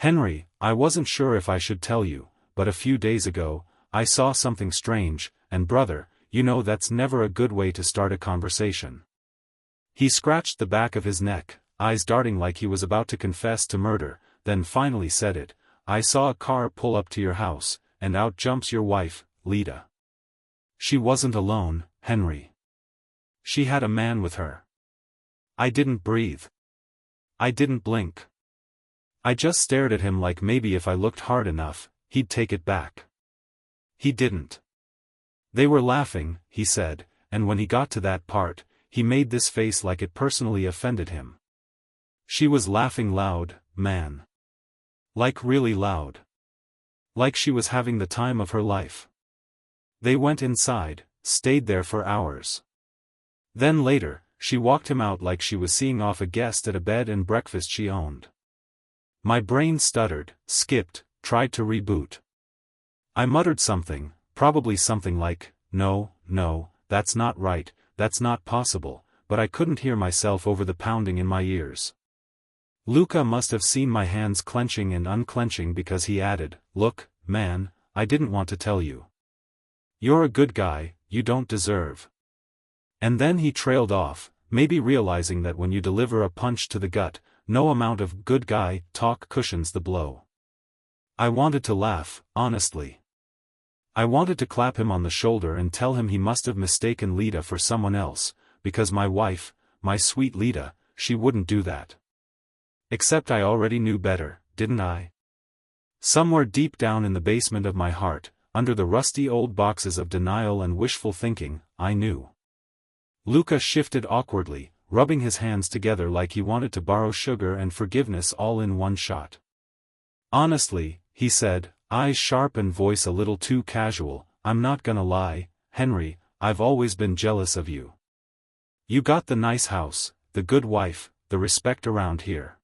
Henry, I wasn't sure if I should tell you, but a few days ago, I saw something strange, and brother, you know that's never a good way to start a conversation. He scratched the back of his neck, eyes darting like he was about to confess to murder, then finally said it. I saw a car pull up to your house, and out jumps your wife, Lita. She wasn't alone, Henry. She had a man with her. I didn't breathe. I didn't blink. I just stared at him like maybe if I looked hard enough, he'd take it back. He didn't. They were laughing, he said, and when he got to that part, he made this face like it personally offended him. She was laughing loud, man. Like really loud. Like she was having the time of her life. They went inside, stayed there for hours. Then later, she walked him out like she was seeing off a guest at a bed and breakfast she owned. My brain stuttered, skipped, tried to reboot. I muttered something, probably something like, no, that's not right, that's not possible, but I couldn't hear myself over the pounding in my ears. Luca must have seen my hands clenching and unclenching because he added, look, man, I didn't want to tell you. You're a good guy, you don't deserve. And then he trailed off, maybe realizing that when you deliver a punch to the gut, no amount of good guy talk cushions the blow. I wanted to laugh, honestly. I wanted to clap him on the shoulder and tell him he must have mistaken Lita for someone else, because my wife, my sweet Lita, she wouldn't do that. Except I already knew better, didn't I? Somewhere deep down in the basement of my heart, under the rusty old boxes of denial and wishful thinking, I knew. Luca shifted awkwardly, rubbing his hands together like he wanted to borrow sugar and forgiveness all in one shot. Honestly, he said, eyes sharp and voice a little too casual, I'm not gonna lie, Henry, I've always been jealous of you. You got the nice house, the good wife, the respect around here.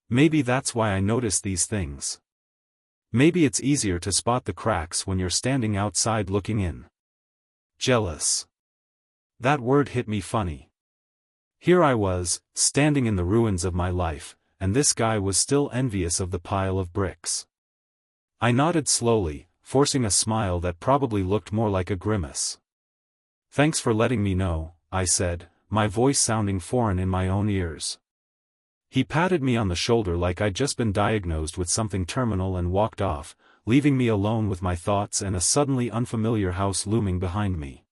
Maybe that's why I notice these things. Maybe it's easier to spot the cracks when you're standing outside looking in. Jealous. That word hit me funny. Here I was, standing in the ruins of my life, and this guy was still envious of the pile of bricks. I nodded slowly, forcing a smile that probably looked more like a grimace. Thanks for letting me know, I said, my voice sounding foreign in my own ears. He patted me on the shoulder like I'd just been diagnosed with something terminal and walked off, leaving me alone with my thoughts and a suddenly unfamiliar house looming behind me.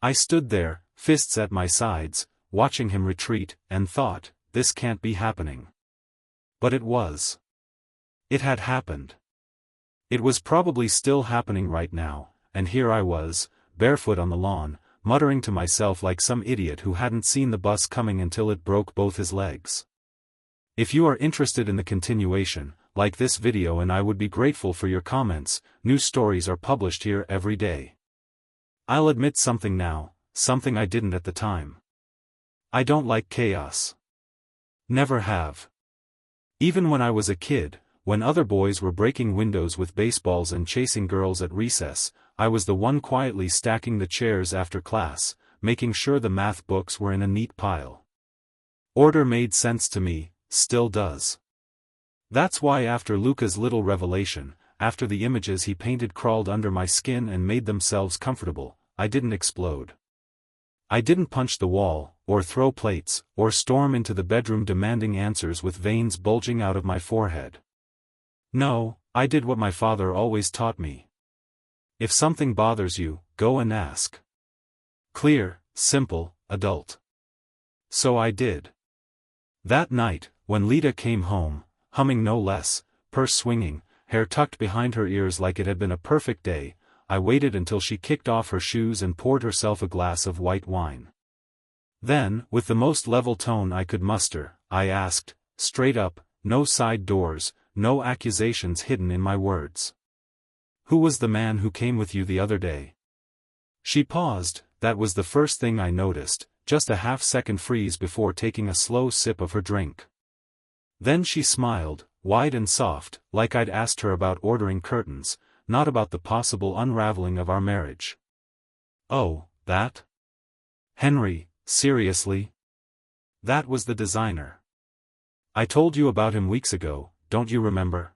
I stood there, fists at my sides, watching him retreat, and thought, this can't be happening. But it was. It had happened. It was probably still happening right now, and here I was, barefoot on the lawn, muttering to myself like some idiot who hadn't seen the bus coming until it broke both his legs. If you are interested in the continuation, like this video and I would be grateful for your comments. New stories are published here every day. I'll admit something now, something I didn't at the time. I don't like chaos. Never have. Even when I was a kid, when other boys were breaking windows with baseballs and chasing girls at recess, I was the one quietly stacking the chairs after class, making sure the math books were in a neat pile. Order made sense to me, still does. That's why after Luca's little revelation, after the images he painted crawled under my skin and made themselves comfortable, I didn't explode. I didn't punch the wall, or throw plates, or storm into the bedroom demanding answers with veins bulging out of my forehead. No, I did what my father always taught me. If something bothers you, go and ask. Clear, simple, adult. So I did. That night, when Lita came home, humming no less, purse swinging, hair tucked behind her ears like it had been a perfect day, I waited until she kicked off her shoes and poured herself a glass of white wine. Then, with the most level tone I could muster, I asked, straight up, no side doors, no accusations hidden in my words. Who was the man who came with you the other day? She paused, that was the first thing I noticed, just a half-second freeze before taking a slow sip of her drink. Then she smiled, wide and soft, like I'd asked her about ordering curtains, not about the possible unraveling of our marriage. Oh, that? Henry, seriously? That was the designer. I told you about him weeks ago, don't you remember?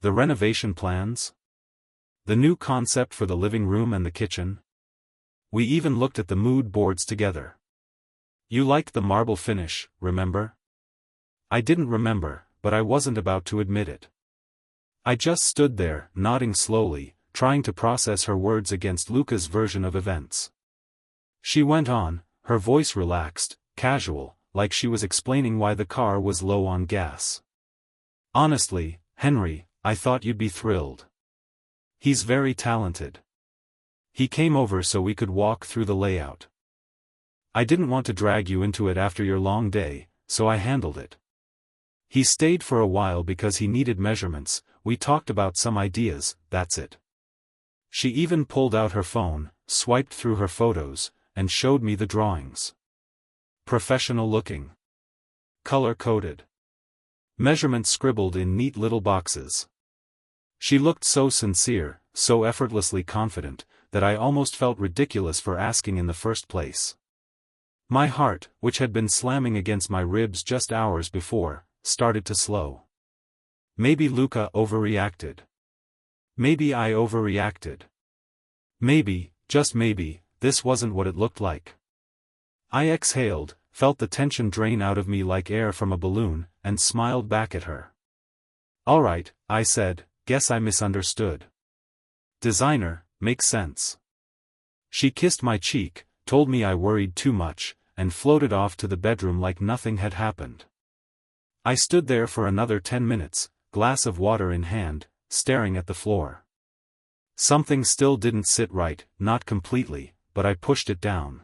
The renovation plans? The new concept for the living room and the kitchen? We even looked at the mood boards together. You liked the marble finish, remember? I didn't remember, but I wasn't about to admit it. I just stood there, nodding slowly, trying to process her words against Luca's version of events. She went on, her voice relaxed, casual, like she was explaining why the car was low on gas. Honestly, Henry, I thought you'd be thrilled. He's very talented. He came over so we could walk through the layout. I didn't want to drag you into it after your long day, so I handled it. He stayed for a while because he needed measurements, we talked about some ideas, that's it. She even pulled out her phone, swiped through her photos, and showed me the drawings. Professional looking. Color-coded. Measurements scribbled in neat little boxes. She looked so sincere, so effortlessly confident, that I almost felt ridiculous for asking in the first place. My heart, which had been slamming against my ribs just hours before, started to slow. Maybe Luca overreacted. Maybe I overreacted. Maybe, just maybe, this wasn't what it looked like. I exhaled, felt the tension drain out of me like air from a balloon, and smiled back at her. All right, I said, guess I misunderstood. Designer, makes sense. She kissed my cheek, told me I worried too much, and floated off to the bedroom like nothing had happened. I stood there for another 10 minutes, glass of water in hand, staring at the floor. Something still didn't sit right, not completely, but I pushed it down.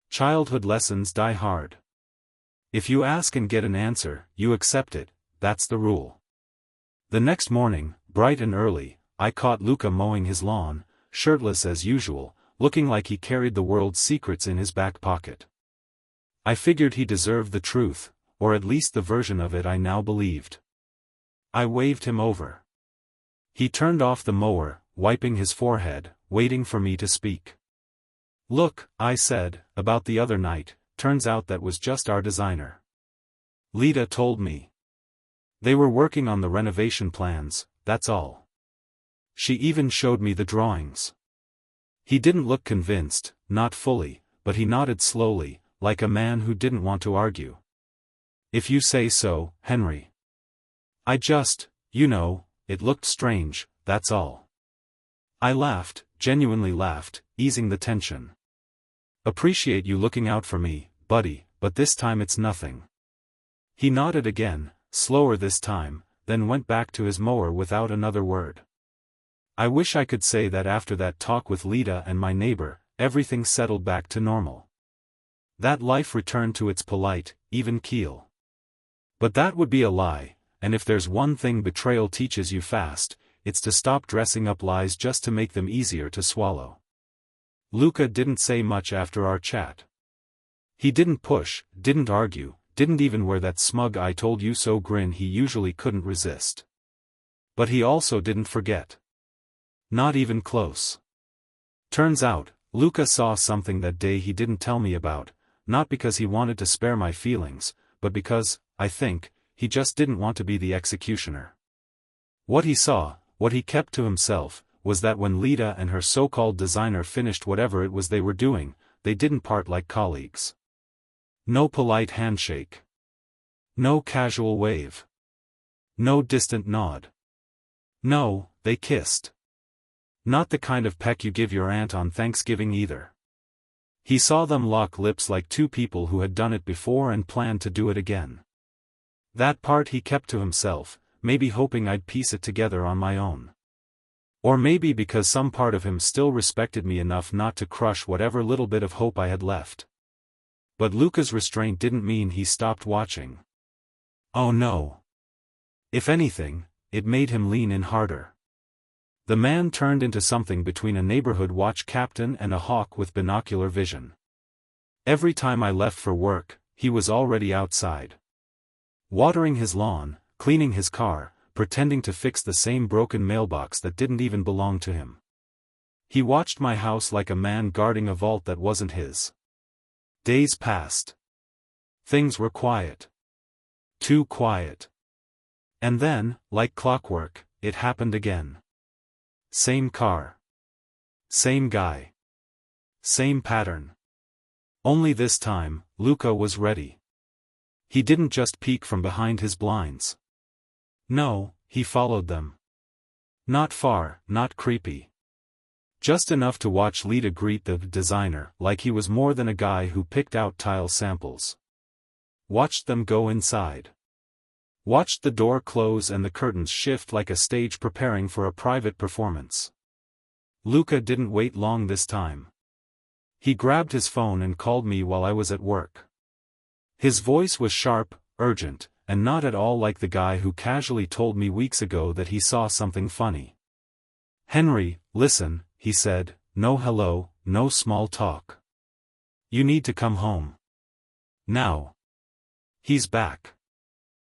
Childhood lessons die hard. If you ask and get an answer, you accept it, that's the rule. The next morning, bright and early, I caught Luca mowing his lawn, shirtless as usual, looking like he carried the world's secrets in his back pocket. I figured he deserved the truth, or at least the version of it I now believed. I waved him over. He turned off the mower, wiping his forehead, waiting for me to speak. Look, I said, about the other night, turns out that was just our designer. Lita told me. They were working on the renovation plans, that's all. She even showed me the drawings. He didn't look convinced, not fully, but he nodded slowly, like a man who didn't want to argue. If you say so, Henry. I just, it looked strange, that's all. I laughed, genuinely laughed, easing the tension. Appreciate you looking out for me, buddy, but this time it's nothing. He nodded again, slower this time, then went back to his mower without another word. I wish I could say that after that talk with Lita and my neighbor, everything settled back to normal. That life returned to its polite, even keel. But that would be a lie, and if there's one thing betrayal teaches you fast, it's to stop dressing up lies just to make them easier to swallow. Luca didn't say much after our chat. He didn't push, didn't argue, didn't even wear that smug I told you so grin he usually couldn't resist. But he also didn't forget. Not even close. Turns out, Luca saw something that day he didn't tell me about, not because he wanted to spare my feelings, but because, I think, he just didn't want to be the executioner. What he saw, what he kept to himself, was that when Lita and her so-called designer finished whatever it was they were doing, they didn't part like colleagues. No polite handshake. No casual wave. No distant nod. No, they kissed. Not the kind of peck you give your aunt on Thanksgiving either. He saw them lock lips like two people who had done it before and planned to do it again. That part he kept to himself, maybe hoping I'd piece it together on my own. Or maybe because some part of him still respected me enough not to crush whatever little bit of hope I had left. But Luca's restraint didn't mean he stopped watching. Oh no. If anything, it made him lean in harder. The man turned into something between a neighborhood watch captain and a hawk with binocular vision. Every time I left for work, he was already outside. Watering his lawn, cleaning his car, pretending to fix the same broken mailbox that didn't even belong to him. He watched my house like a man guarding a vault that wasn't his. Days passed. Things were quiet. Too quiet. And then, like clockwork, it happened again. Same car. Same guy. Same pattern. Only this time, Luca was ready. He didn't just peek from behind his blinds. No, he followed them. Not far, not creepy. Just enough to watch Lita greet the designer like he was more than a guy who picked out tile samples. Watched them go inside. Watched the door close and the curtains shift like a stage preparing for a private performance. Luca didn't wait long this time. He grabbed his phone and called me while I was at work. His voice was sharp, urgent, and not at all like the guy who casually told me weeks ago that he saw something funny. "Henry, listen," he said, "no hello, no small talk. You need to come home. Now. He's back.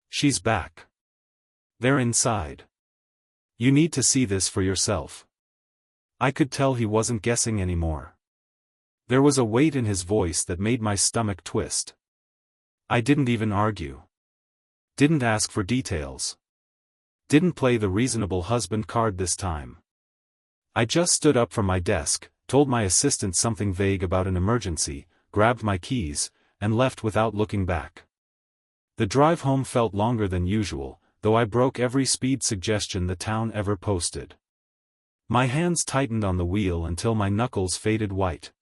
She's back. They're inside. You need to see this for yourself." I could tell he wasn't guessing anymore. There was a weight in his voice that made my stomach twist. I didn't even argue. Didn't ask for details. Didn't play the reasonable husband card this time. I just stood up from my desk, told my assistant something vague about an emergency, grabbed my keys, and left without looking back. The drive home felt longer than usual, though I broke every speed suggestion the town ever posted. My hands tightened on the wheel until my knuckles faded white.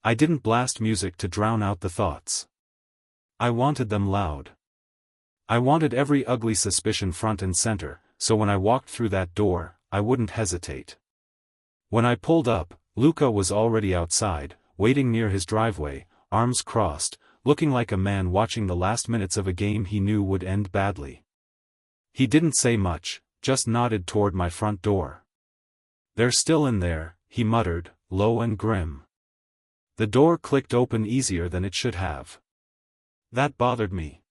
I didn't blast music to drown out the thoughts. I wanted them loud. I wanted every ugly suspicion front and center, so when I walked through that door, I wouldn't hesitate. When I pulled up, Luca was already outside, waiting near his driveway, arms crossed, looking like a man watching the last minutes of a game he knew would end badly. He didn't say much, just nodded toward my front door. "They're still in there," he muttered, low and grim. The door clicked open easier than it should have. That bothered me.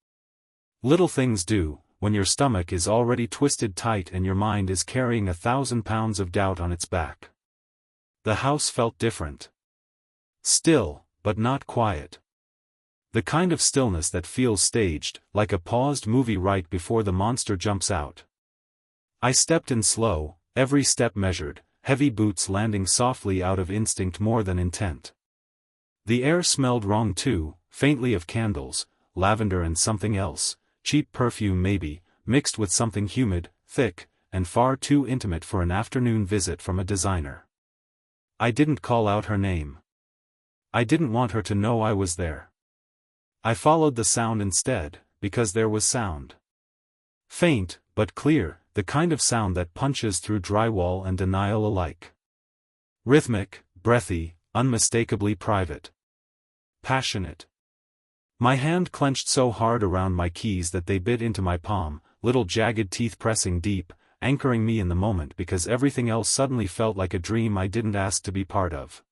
Little things do, when your stomach is already twisted tight and your mind is carrying 1,000 pounds of doubt on its back. The house felt different. Still, but not quiet. The kind of stillness that feels staged, like a paused movie right before the monster jumps out. I stepped in slow, every step measured, heavy boots landing softly out of instinct more than intent. The air smelled wrong too, faintly of candles, lavender and something else, cheap perfume maybe, mixed with something humid, thick, and far too intimate for an afternoon visit from a designer. I didn't call out her name. I didn't want her to know I was there. I followed the sound instead, because there was sound. Faint, but clear, the kind of sound that punches through drywall and denial alike. Rhythmic, breathy, unmistakably private. Passionate. My hand clenched so hard around my keys that they bit into my palm, little jagged teeth pressing deep, anchoring me in the moment because everything else suddenly felt like a dream I didn't ask to be part of.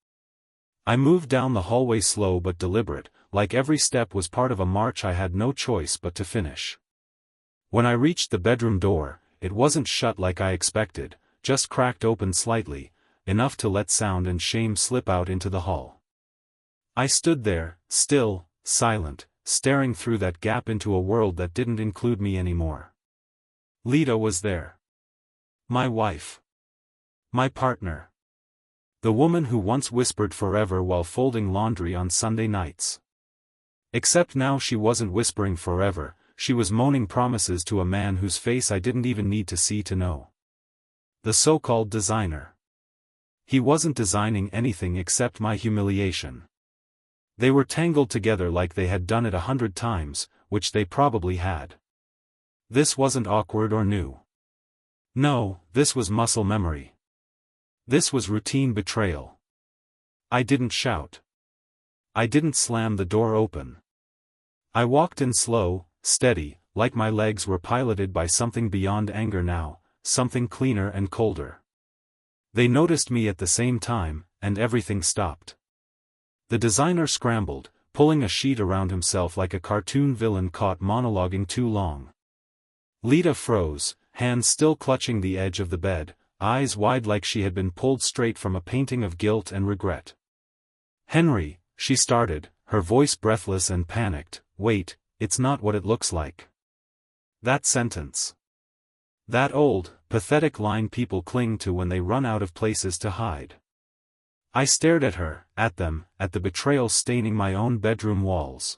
I moved down the hallway slow but deliberate, like every step was part of a march I had no choice but to finish. When I reached the bedroom door, it wasn't shut like I expected, just cracked open slightly, enough to let sound and shame slip out into the hall. I stood there, still, silent, staring through that gap into a world that didn't include me anymore. Lita was there. My wife. My partner. The woman who once whispered forever while folding laundry on Sunday nights. Except now she wasn't whispering forever, she was moaning promises to a man whose face I didn't even need to see to know. The so-called designer. He wasn't designing anything except my humiliation. They were tangled together like they had done it 100 times, which they probably had. This wasn't awkward or new. No, this was muscle memory. This was routine betrayal. I didn't shout. I didn't slam the door open. I walked in slow, steady, like my legs were piloted by something beyond anger now, something cleaner and colder. They noticed me at the same time, and everything stopped. The designer scrambled, pulling a sheet around himself like a cartoon villain caught monologuing too long. Lita froze, hands still clutching the edge of the bed, eyes wide like she had been pulled straight from a painting of guilt and regret. "Henry," she started, her voice breathless and panicked, "wait, it's not what it looks like." That sentence. That old, pathetic line people cling to when they run out of places to hide. I stared at her, at them, at the betrayal staining my own bedroom walls.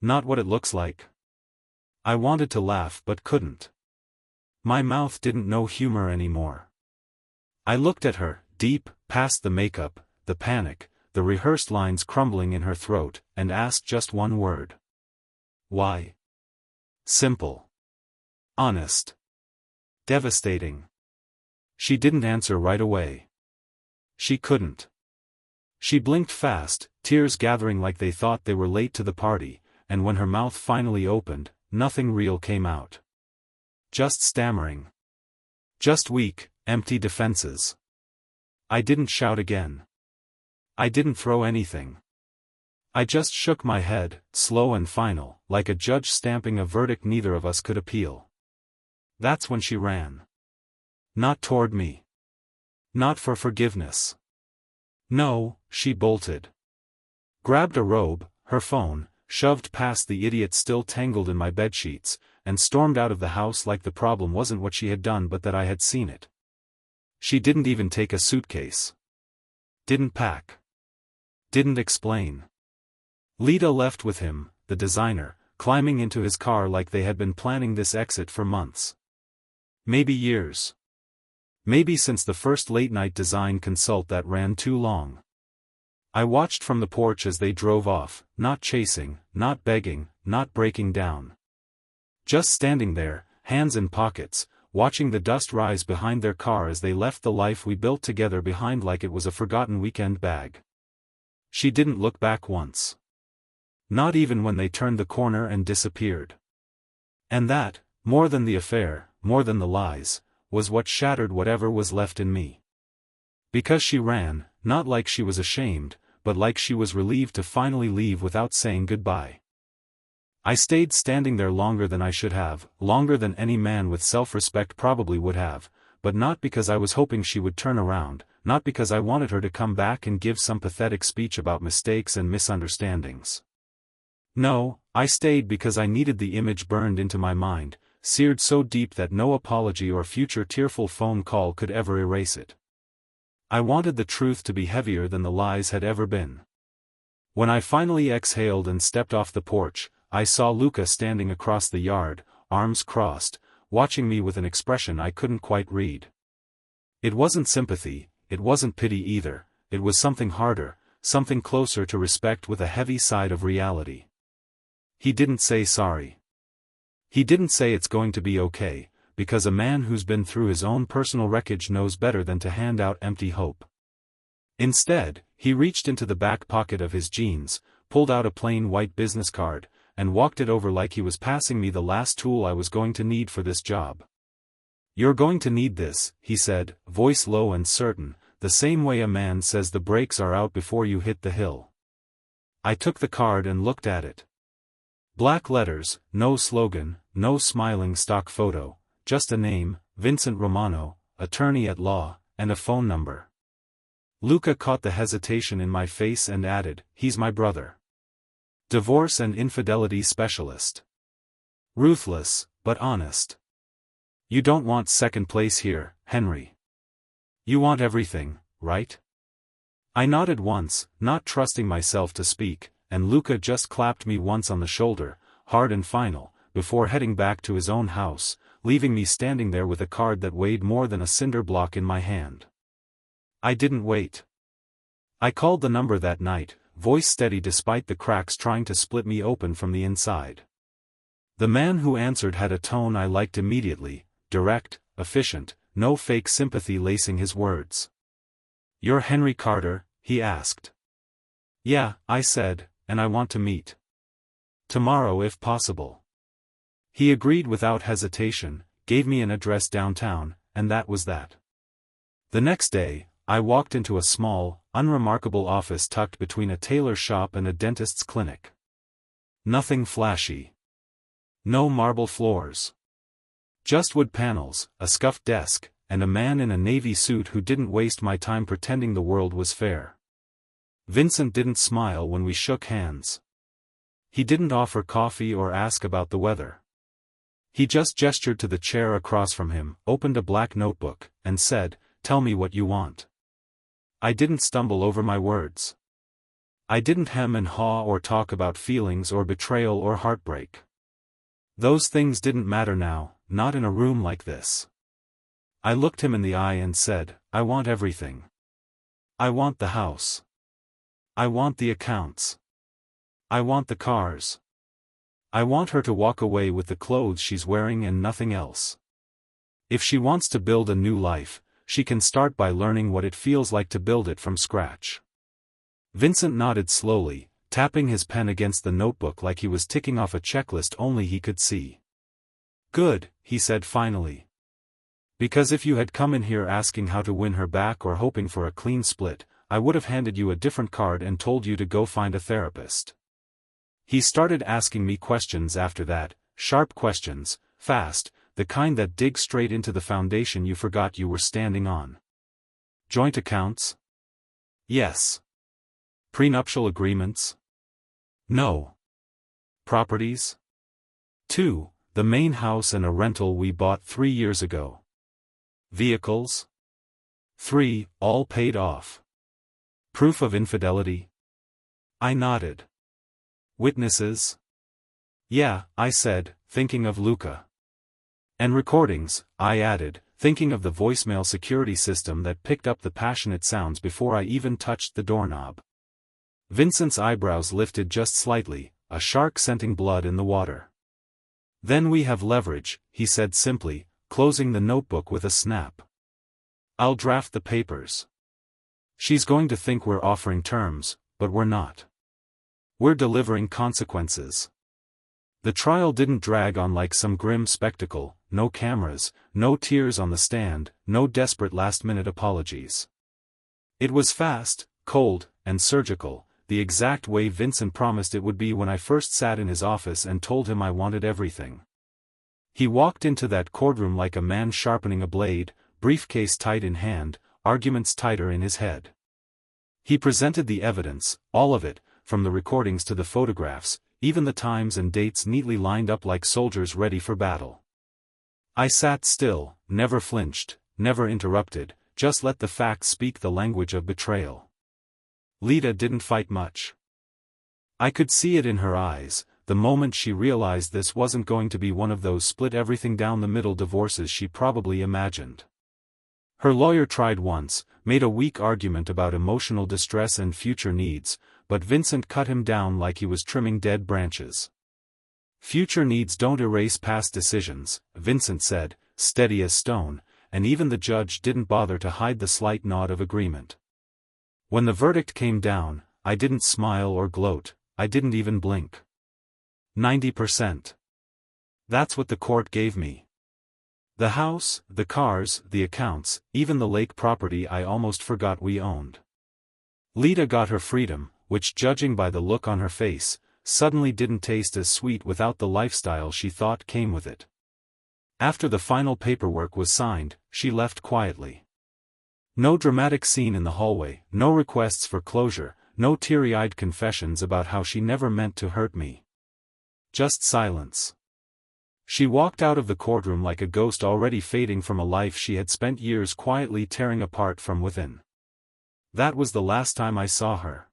Not what it looks like. I wanted to laugh but couldn't. My mouth didn't know humor anymore. I looked at her, deep, past the makeup, the panic, the rehearsed lines crumbling in her throat, and asked just one word. Why? Simple. Honest. Devastating. She didn't answer right away. She couldn't. She blinked fast, tears gathering like they thought they were late to the party, and when her mouth finally opened, nothing real came out. Just stammering. Just weak, empty defenses. I didn't shout again. I didn't throw anything. I just shook my head, slow and final, like a judge stamping a verdict neither of us could appeal. That's when she ran. Not toward me. Not for forgiveness. No, she bolted. Grabbed a robe, her phone, shoved past the idiot still tangled in my bedsheets, and stormed out of the house like the problem wasn't what she had done but that I had seen it. She didn't even take a suitcase. Didn't pack. Didn't explain. Lita left with him, the designer, climbing into his car like they had been planning this exit for months. Maybe years. Maybe since the first late-night design consult that ran too long. I watched from the porch as they drove off, not chasing, not begging, not breaking down. Just standing there, hands in pockets, watching the dust rise behind their car as they left the life we built together behind like it was a forgotten weekend bag. She didn't look back once. Not even when they turned the corner and disappeared. And that, more than the affair, more than the lies, was what shattered whatever was left in me. Because she ran, not like she was ashamed, but like she was relieved to finally leave without saying goodbye. I stayed standing there longer than I should have, longer than any man with self-respect probably would have, but not because I was hoping she would turn around, not because I wanted her to come back and give some pathetic speech about mistakes and misunderstandings. No, I stayed because I needed the image burned into my mind, seared so deep that no apology or future tearful phone call could ever erase it. I wanted the truth to be heavier than the lies had ever been. When I finally exhaled and stepped off the porch, I saw Luca standing across the yard, arms crossed, watching me with an expression I couldn't quite read. It wasn't sympathy, it wasn't pity either, it was something harder, something closer to respect with a heavy side of reality. He didn't say sorry. He didn't say it's going to be okay, because a man who's been through his own personal wreckage knows better than to hand out empty hope. Instead, he reached into the back pocket of his jeans, pulled out a plain white business card, and walked it over like he was passing me the last tool I was going to need for this job. "You're going to need this," he said, voice low and certain, the same way a man says the brakes are out before you hit the hill. I took the card and looked at it. Black letters, no slogan, no smiling stock photo, just a name, Vincent Romano, attorney at law, and a phone number. Luca caught the hesitation in my face and added, "He's my brother. Divorce and infidelity specialist. Ruthless, but honest. You don't want second place here, Henry. You want everything, right?" I nodded once, not trusting myself to speak, and Luca just clapped me once on the shoulder, hard and final, before heading back to his own house, leaving me standing there with a card that weighed more than a cinder block in my hand. I didn't wait. I called the number that night, voice steady despite the cracks trying to split me open from the inside. The man who answered had a tone I liked immediately, direct, efficient, no fake sympathy lacing his words. "You're Henry Carter?" he asked. "Yeah," I said, "and I want to meet. Tomorrow if possible." He agreed without hesitation, gave me an address downtown, and that was that. The next day, I walked into a small, unremarkable office tucked between a tailor shop and a dentist's clinic. Nothing flashy. No marble floors. Just wood panels, a scuffed desk, and a man in a navy suit who didn't waste my time pretending the world was fair. Vincent didn't smile when we shook hands. He didn't offer coffee or ask about the weather. He just gestured to the chair across from him, opened a black notebook, and said, "Tell me what you want." I didn't stumble over my words. I didn't hem and haw or talk about feelings or betrayal or heartbreak. Those things didn't matter now, not in a room like this. I looked him in the eye and said, "I want everything. I want the house. I want the accounts. I want the cars. I want her to walk away with the clothes she's wearing and nothing else. If she wants to build a new life, she can start by learning what it feels like to build it from scratch." Vincent nodded slowly, tapping his pen against the notebook like he was ticking off a checklist only he could see. "Good," he said finally. "Because if you had come in here asking how to win her back or hoping for a clean split, I would have handed you a different card and told you to go find a therapist." He started asking me questions after that, sharp questions, fast, the kind that dig straight into the foundation you forgot you were standing on. "Joint accounts?" "Yes." "Prenuptial agreements?" "No." "Properties?" "2, the main house and a rental we bought 3 years ago." "Vehicles?" "3, all paid off." "Proof of infidelity?" I nodded. "Witnesses?" "Yeah," I said, thinking of Luca. "And recordings," I added, thinking of the voicemail security system that picked up the passionate sounds before I even touched the doorknob. Vincent's eyebrows lifted just slightly, a shark scenting blood in the water. "Then we have leverage," he said simply, closing the notebook with a snap. "I'll draft the papers. She's going to think we're offering terms, but we're not. We're delivering consequences." The trial didn't drag on like some grim spectacle, no cameras, no tears on the stand, no desperate last-minute apologies. It was fast, cold, and surgical, the exact way Vincent promised it would be when I first sat in his office and told him I wanted everything. He walked into that courtroom like a man sharpening a blade, briefcase tight in hand, arguments tighter in his head. He presented the evidence, all of it, from the recordings to the photographs, even the times and dates neatly lined up like soldiers ready for battle. I sat still, never flinched, never interrupted, just let the facts speak the language of betrayal. Lita didn't fight much. I could see it in her eyes, the moment she realized this wasn't going to be one of those split-everything-down-the-middle divorces she probably imagined. Her lawyer tried once, made a weak argument about emotional distress and future needs, but Vincent cut him down like he was trimming dead branches. "Future needs don't erase past decisions," Vincent said, steady as stone, and even the judge didn't bother to hide the slight nod of agreement. When the verdict came down, I didn't smile or gloat, I didn't even blink. 90%. That's what the court gave me. The house, the cars, the accounts, even the lake property I almost forgot we owned. Lita got her freedom, which, judging by the look on her face, suddenly didn't taste as sweet without the lifestyle she thought came with it. After the final paperwork was signed, she left quietly. No dramatic scene in the hallway, no requests for closure, no teary-eyed confessions about how she never meant to hurt me. Just silence. She walked out of the courtroom like a ghost already fading from a life she had spent years quietly tearing apart from within. That was the last time I saw her.